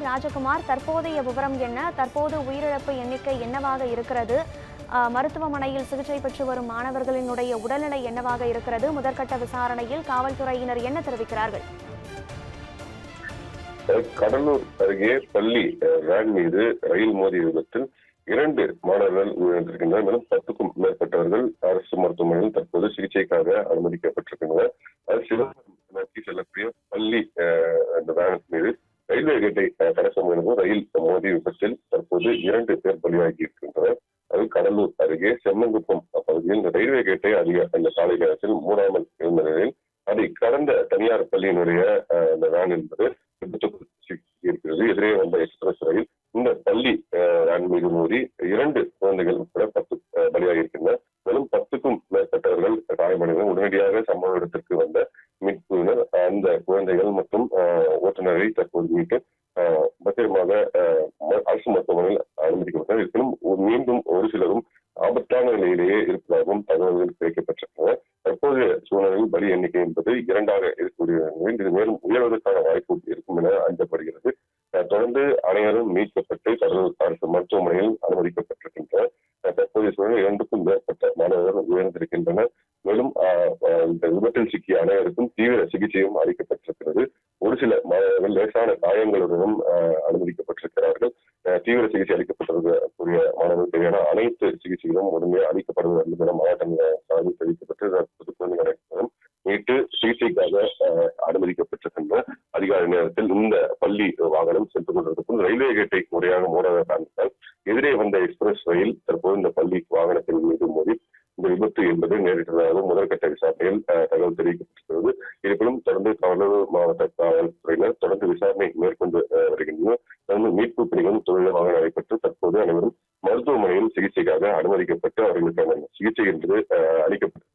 ராஜகுமார், தற்போதைய விவரம் என்ன? தற்போது உயிரிழப்பு எண்ணிக்கை என்னவாக இருக்கிறது? மருத்துவமனையில் சிகிச்சை பெற்று வரும் மாணவர்களினுடைய உடல்நிலை என்னவாக இருக்கிறது? முதற்கட்ட விசாரணையில் காவல்துறையினர் என்ன தெரிவிக்கிறார்கள்? கடலூர் அருகே பள்ளி வேன் மீது ரயில் மோதிய விபத்தில் 2 மாணவர்கள் உயிரிழந்திருக்கின்றனர். மேலும் 10க்கும் மேற்பட்டவர்கள் அரசு மருத்துவமனையில் தற்போது சிகிச்சைக்காக அனுமதிக்கப்பட்டிருக்கின்றனர். சிதம்பரம் நோக்கி செல்லக்கூடிய பள்ளி அந்த வேன் மீது ரயில்வே கேட்டை கடக்க முயலும் ரயில் மோதிய விபத்தில் தற்போது 2 பேர் பலியாகி இருக்கின்றனர். அது கடலூர் அருகே செம்மங்குப்பம் பகுதியில் இந்த ரயில்வே கேட்டை அந்த சாலை நேரத்தில் மூடாமல் இருந்த நிலையில் அதை கடந்த தனியார் பள்ளியினுடைய அந்த வேன் என்பது இருக்கிறது. எதிரே வந்த எக்ஸ்பிரஸ் ரயில் இந்த பள்ளி வேன் மீது மோதி 2 குழந்தைகள் உட்பட 10 பலியாக இருக்கின்றனர். மேலும் 10க்கும் மேற்பட்டவர்கள் காயமடைந்தனர். உடனடியாக சம்பவ இடத்திற்கு வந்த மீட்புவினர் அந்த குழந்தைகள் மற்றும் ஓட்டுநரை தற்போது மீட்டு பத்திரமாக அரசு மருத்துவமனையில் அனுமதிக்கப்பட்டனர். இருப்பினும் மீண்டும் ஒரு சிலரும் ஆபத்தான நிலையிலேயே இருப்பதாகவும் தகவல்கள் கிடைக்கப்பட்டிருக்கின்றன. தற்போதைய சூழ்நிலையில் பலி எண்ணிக்கை என்பது 2ஆக இருக்கக்கூடிய நிலையில் இது மேலும் உயர்வதற்கான வாய்ப்பு இருக்கும் என அஞ்சப்படுகிறது. தொடர்ந்து அனைவரும் மீட்கப்பட்டு கடலூர் அரசு மருத்துவமனையில் அனுமதிக்கப்பட்டிருக்கின்றனர். தற்போதைய சூழலில் 2க்கும் மேற்பட்ட மாணவர்கள் உயர்ந்திருக்கின்றனர். மேலும் இந்த விபத்தில் சிக்கிய அனைவருக்கும் தீவிர சிகிச்சையும் அளிக்கப்பட்டிருக்கிறது. ஒரு சில மாணவர்கள் லேசான காயங்களுடனும் அனுமதிக்கப்பட்டிருக்கிறார்கள். தீவிர சிகிச்சை அளிக்கப்பட்டிருக்கக்கூடிய மாணவர்கள் தேவையான அனைத்து சிகிச்சைகளும் உடனே அளிக்கப்படுவது என மாவட்ட சார்பில் தெரிவிக்கப்பட்டு குழந்தைகள் அனைவரும் மீட்டு சிகிச்சைக்காக அனுமதிக்கப்பட்டிருக்கின்ற அதிகாரி நேரத்தில் இந்த பள்ளி வாகனம் சென்று கொண்டிருக்கும் ரயில்வே கேட்டை முறையாக மூடாத காரணத்தால் எதிரே வந்த எக்ஸ்பிரஸ் ரயில் தற்போது இந்த பள்ளி வாகனத்தின் மீது மோதி இந்த விபத்து என்பது நேரிட்டதாக முதற்கட்ட விசாரணையில் தகவல் தெரிவிக்கப்பட்டிருக்கிறது. இருப்பினும் தொடர்ந்து கடலூர் மாவட்ட காவல்துறையினர் தொடர்ந்து விசாரணை மேற்கொண்டு வருகின்றனர். தொடர்ந்து மீட்பு பணிகளும் துரிதமாக நடைபெற்று தற்போது அனைவரும் மருத்துவமனையில் சிகிச்சைக்காக அனுமதிக்கப்பட்டு அவர்களுக்கான சிகிச்சை என்பது அளிக்கப்பட்டது.